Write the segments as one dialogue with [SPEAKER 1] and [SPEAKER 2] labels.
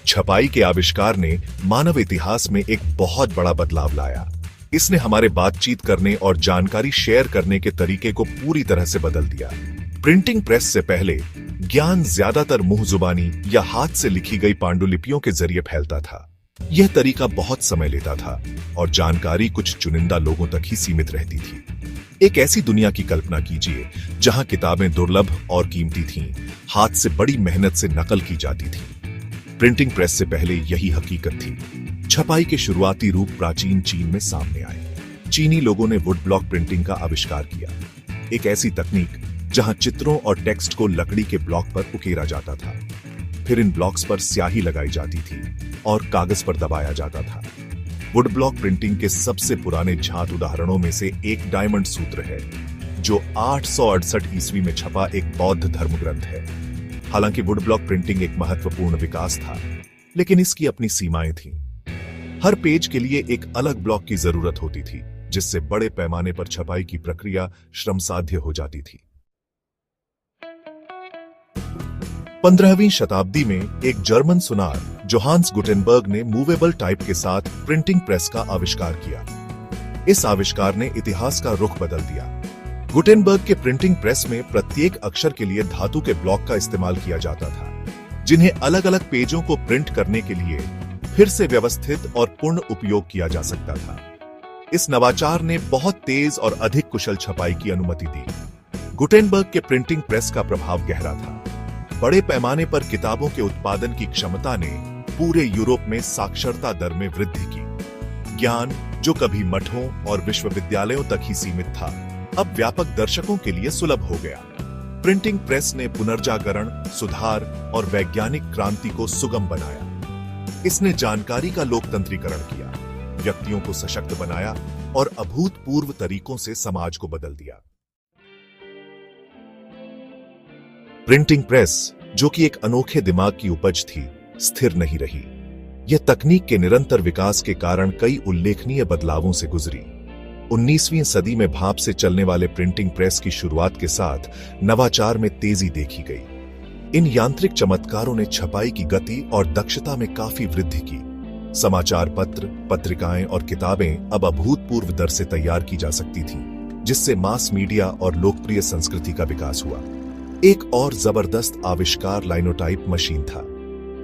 [SPEAKER 1] छपाई के आविष्कार ने मानव इतिहास में एक बहुत बड़ा बदलाव लाया। इसने हमारे बातचीत करने और जानकारी शेयर करने के तरीके को पूरी तरह से बदल दिया। प्रिंटिंग प्रेस से पहले ज्ञान ज्यादातर मुंह जुबानी या हाथ से लिखी गई पांडुलिपियों के जरिए फैलता था। यह तरीका बहुत समय लेता था और जानकारी कुछ चुनिंदा लोगों तक ही सीमित रहती थी। एक ऐसी दुनिया की कल्पना कीजिए जहां किताबें दुर्लभ और कीमती थीं, हाथ से बड़ी मेहनत से नकल की जाती थी। प्रिंटिंग प्रेस से पहले यही हकीकत थी। छपाई के शुरुआती रूप प्राचीन चीन में सामने आए। चीनी लोगों ने वुड ब्लॉक प्रिंटिंग का आविष्कार किया, एक ऐसी तकनीक जहां चित्रों और टेक्स्ट को लकड़ी के ब्लॉक पर उकेरा जाता था। फिर इन ब्लॉक्स पर स्याही लगाई जाती थी और कागज पर दबाया जाता था। वुड ब्लॉक प्रिंटिंग के सबसे पुराने ज्ञात उदाहरणों में से एक डायमंड सूत्र है, जो 868 ईस्वी में छपा एक बौद्ध धर्म ग्रंथ है। हालांकि वुड ब्लॉक प्रिंटिंग एक महत्वपूर्ण विकास था, लेकिन इसकी अपनी सीमाएं थीं। हर पेज के लिए एक अलग ब्लॉक की जरूरत होती थी, जिससे बड़े पैमाने पर छपाई की प्रक्रिया श्रमसाध्य हो जाती थी। 15वीं शताब्दी में एक जर्मन सुनार जोहान्स गुटेनबर्ग ने मूवेबल टाइप के साथ प्रिंटिंग प्रेस का आविष्कार किया। इस आविष्कार ने इतिहास का रुख बदल दिया। गुटेनबर्ग के प्रिंटिंग प्रेस में प्रत्येक अक्षर के लिए धातु के ब्लॉक का इस्तेमाल किया जाता था, जिन्हें अलग अलग पेजों को प्रिंट करने के लिए फिर से व्यवस्थित और पूर्ण उपयोग किया जा सकता था। इस नवाचार ने बहुत तेज और अधिक कुशल छपाई की अनुमति दी। गुटेनबर्ग के प्रिंटिंग प्रेस का प्रभाव गहरा था। बड़े पैमाने पर किताबों के उत्पादन की क्षमता ने पूरे यूरोप में साक्षरता दर में वृद्धि की। ज्ञान, जो कभी मठों और विश्वविद्यालयों तक ही सीमित था, अब व्यापक दर्शकों के लिए सुलभ हो गया। प्रिंटिंग प्रेस ने पुनर्जागरण, सुधार और वैज्ञानिक क्रांति को सुगम बनाया। इसने जानकारी का लोकतंत्रीकरण किया, व्यक्तियों को सशक्त बनाया और अभूतपूर्व तरीकों से समाज को बदल दिया। प्रिंटिंग प्रेस, जो कि एक अनोखे दिमाग की उपज थी, स्थिर नहीं रही। यह तकनीक के निरंतर विकास के कारण कई उल्लेखनीय बदलावों से गुजरी। 19वीं सदी में भाप से चलने वाले प्रिंटिंग प्रेस की शुरुआत के साथ नवाचार में तेजी देखी गई। इन यांत्रिक चमत्कारों ने छपाई की गति और दक्षता में काफी वृद्धि की। समाचार पत्र, पत्रिकाएं और किताबें अब अभूतपूर्व दर से तैयार की जा सकती थीं, जिससे मास मीडिया और लोकप्रिय संस्कृति का विकास हुआ। एक और जबरदस्त आविष्कार लाइनोटाइप मशीन था।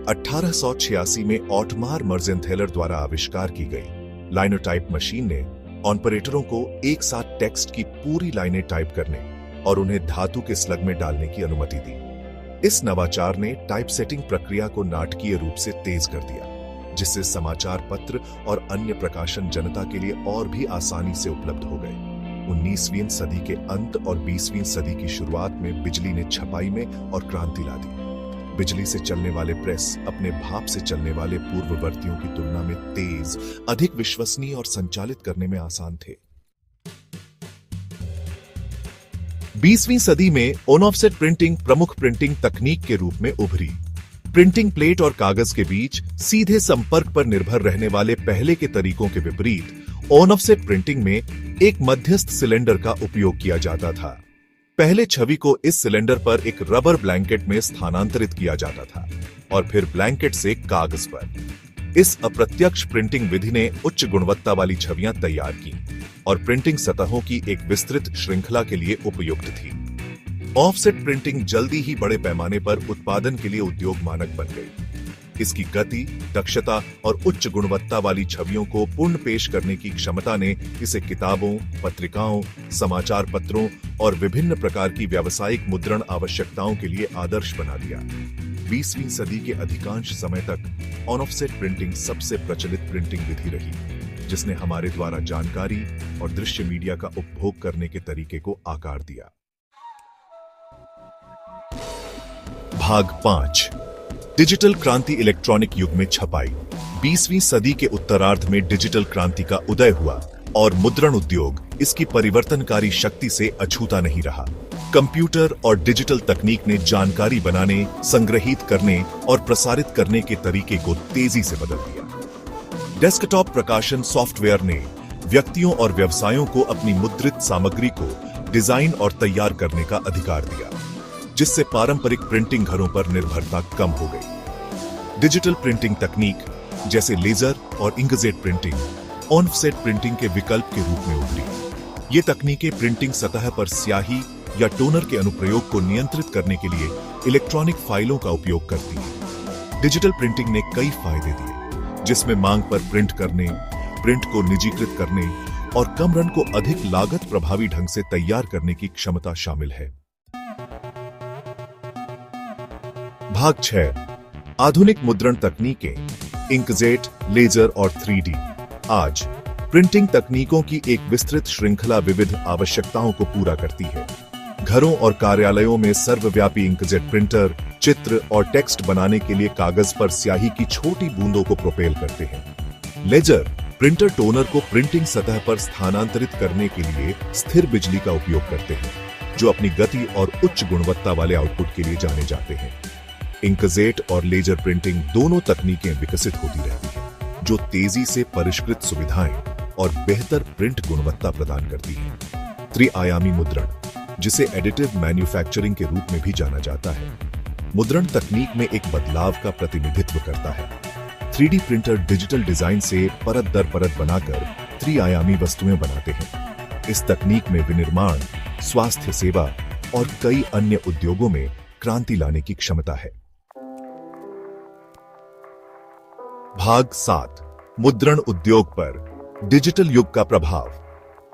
[SPEAKER 1] 1886 में ऑटमार मर्जेंथेलर द्वारा आविष्कार की गई लाइनोटाइप मशीन ने ऑपरेटरों को एक साथ टेक्स्ट की पूरी लाइनें टाइप करने और उन्हें धातु के स्लग में डालने की अनुमति दी। इस नवाचार ने टाइप सेटिंग प्रक्रिया को नाटकीय रूप से तेज कर दिया, जिससे समाचार पत्र और अन्य प्रकाशन जनता के लिए और भी आसानी से उपलब्ध हो गए। 19वीं सदी के अंत और 20वीं सदी की शुरुआत में बिजली ने छपाई में और क्रांति ला दी। बिजली से चलने वाले प्रेस अपने भाप से चलने वाले पूर्ववर्तियों की तुलना में तेज, अधिक विश्वसनीय और संचालित करने में आसान थे। 20वीं सदी में ऑन ऑफसेट प्रिंटिंग प्रमुख प्रिंटिंग तकनीक के रूप में उभरी। प्रिंटिंग प्लेट और कागज के बीच सीधे संपर्क पर निर्भर रहने वाले पहले के तरीकों के विपरीत ऑन ऑफसेट प्रिंटिंग में एक मध्यस्थ सिलेंडर का उपयोग किया जाता था। पहले छवि को इस सिलेंडर पर एक रबर ब्लैंकेट में स्थानांतरित किया जाता था और फिर ब्लैंकेट से कागज पर। इस अप्रत्यक्ष प्रिंटिंग विधि ने उच्च गुणवत्ता वाली छवियां तैयार की और प्रिंटिंग सतहों की एक विस्तृत श्रृंखला के लिए उपयुक्त थी। ऑफसेट प्रिंटिंग जल्दी ही बड़े पैमाने पर उत्पादन के लिए उद्योग मानक बन गई। इसकी गति, दक्षता और उच्च गुणवत्ता वाली छवियों को पूर्ण पेश करने की क्षमता ने इसे किताबों, पत्रिकाओं, समाचार पत्रों और विभिन्न प्रकार की व्यावसायिक मुद्रण आवश्यकताओं के लिए आदर्श बना दिया। 20वीं सदी के अधिकांश समय तक ऑन ऑफसेट प्रिंटिंग सबसे प्रचलित प्रिंटिंग विधि रही, जिसने हमारे द्वारा जानकारी और दृश्य मीडिया का उपभोग करने के तरीके को आकार दिया। भाग 5, डिजिटल क्रांति इलेक्ट्रॉनिक युग में छपाई। 20वीं सदी के उत्तरार्ध में डिजिटल क्रांति का उदय हुआ और मुद्रण उद्योग इसकी परिवर्तनकारी शक्ति से अछूता नहीं रहा। कंप्यूटर और डिजिटल तकनीक ने जानकारी बनाने, संग्रहित करने और प्रसारित करने के तरीके को तेजी से बदल दिया। डेस्कटॉप प्रकाशन सॉफ्टवेयर ने व्यक्तियों और व्यवसायों को अपनी मुद्रित सामग्री को डिजाइन और तैयार करने का अधिकार दिया, जिससे पारंपरिक प्रिंटिंग घरों पर निर्भरता कम हो गई। डिजिटल प्रिंटिंग तकनीक जैसे लेजर और इंकजेट प्रिंटिंग ऑफसेट प्रिंटिंग के विकल्प के रूप में उभरी। ये तकनीकें प्रिंटिंग सतह पर स्याही या टोनर के अनुप्रयोग को नियंत्रित करने के लिए इलेक्ट्रॉनिक फाइलों का उपयोग करती हैं। डिजिटल प्रिंटिंग ने कई फायदे दिए, जिसमें मांग पर प्रिंट करने, प्रिंट को निजीकृत करने और कम रन को अधिक लागत प्रभावी ढंग से तैयार करने की क्षमता शामिल है। भाग 6, आधुनिक मुद्रण तकनीकें, इंकजेट, लेजर और 3D। आज प्रिंटिंग तकनीकों की एक विस्तृत श्रृंखला विविध आवश्यकताओं को पूरा करती है। घरों और कार्यालयों में सर्वव्यापी इंकजेट प्रिंटर चित्र और टेक्स्ट बनाने के लिए कागज पर स्याही की छोटी बूंदों को प्रोपेल करते हैं। लेजर प्रिंटर टोनर को प्रिंटिंग सतह पर स्थानांतरित करने के लिए स्थिर बिजली का उपयोग करते हैं, जो अपनी गति और उच्च गुणवत्ता वाले आउटपुट के लिए जाने जाते हैं। इंकजेट और लेजर प्रिंटिंग दोनों तकनीकें विकसित होती रहती हैं, जो तेजी से परिष्कृत सुविधाएं और बेहतर प्रिंट गुणवत्ता प्रदान करती हैं। त्रि-आयामी मुद्रण, जिसे एडिटिव मैन्युफैक्चरिंग के रूप में भी जाना जाता है, मुद्रण तकनीक में एक बदलाव का प्रतिनिधित्व करता है। 3D प्रिंटर डिजिटल डिजाइन से परत दर परत बनाकर त्रि-आयामी वस्तुएं बनाते हैं। इस तकनीक में विनिर्माण, स्वास्थ्य सेवा और कई अन्य उद्योगों में क्रांति लाने की क्षमता है। भाग 7, मुद्रण उद्योग पर डिजिटल युग का प्रभाव।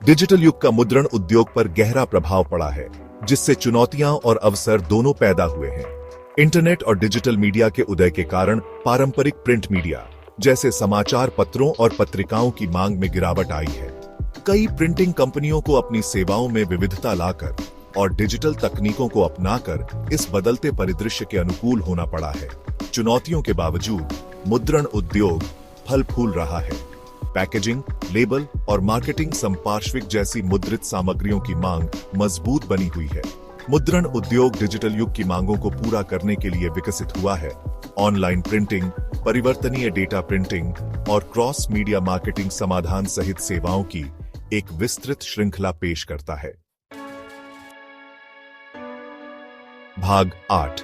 [SPEAKER 1] डिजिटल युग का मुद्रण उद्योग पर गहरा प्रभाव पड़ा है, जिससे चुनौतियां और अवसर दोनों पैदा हुए हैं। इंटरनेट और डिजिटल मीडिया के उदय के कारण पारंपरिक प्रिंट मीडिया जैसे समाचार पत्रों और पत्रिकाओं की मांग में गिरावट आई है। कई प्रिंटिंग कंपनियों को अपनी सेवाओं में विविधता लाकर और डिजिटल तकनीकों को अपनाकर इस बदलते परिदृश्य के अनुकूल होना पड़ा है। चुनौतियों के बावजूद मुद्रण उद्योग फल फूल रहा है। पैकेजिंग, लेबल और मार्केटिंग संपार्श्विक जैसी मुद्रित सामग्रियों की मांग मजबूत बनी हुई है। मुद्रण उद्योग डिजिटल युग की मांगों को पूरा करने के लिए विकसित हुआ है। ऑनलाइन प्रिंटिंग, परिवर्तनीय डेटा प्रिंटिंग और क्रॉस मीडिया मार्केटिंग समाधान सहित सेवाओं की एक विस्तृत श्रृंखला पेश करता है। भाग 8,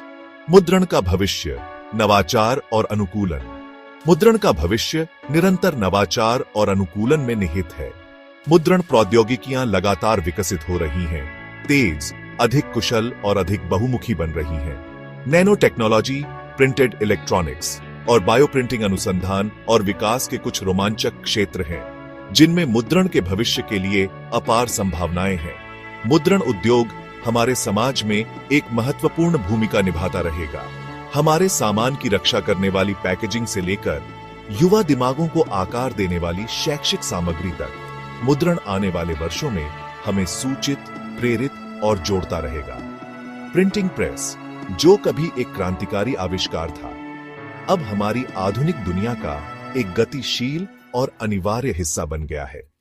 [SPEAKER 1] मुद्रण का भविष्य, नवाचार और अनुकूलन। मुद्रण का भविष्य निरंतर नवाचार और अनुकूलन में निहित है। मुद्रण प्रौद्योगिकियां लगातार विकसित हो रही हैं, तेज, अधिक कुशल और अधिक बहुमुखी बन रही हैं। नैनो टेक्नोलॉजी, प्रिंटेड इलेक्ट्रॉनिक्स और बायोप्रिंटिंग अनुसंधान और विकास के कुछ रोमांचक क्षेत्र हैं, जिनमें मुद्रण के भविष्य के लिए अपार संभावनाएं हैं। मुद्रण उद्योग हमारे समाज में एक महत्वपूर्ण भूमिका निभाता रहेगा। हमारे सामान की रक्षा करने वाली पैकेजिंग से लेकर युवा दिमागों को आकार देने वाली शैक्षिक सामग्री तक, मुद्रण आने वाले वर्षों में हमें सूचित, प्रेरित और जोड़ता रहेगा। प्रिंटिंग प्रेस, जो कभी एक क्रांतिकारी आविष्कार था, अब हमारी आधुनिक दुनिया का एक गतिशील और अनिवार्य हिस्सा बन गया है।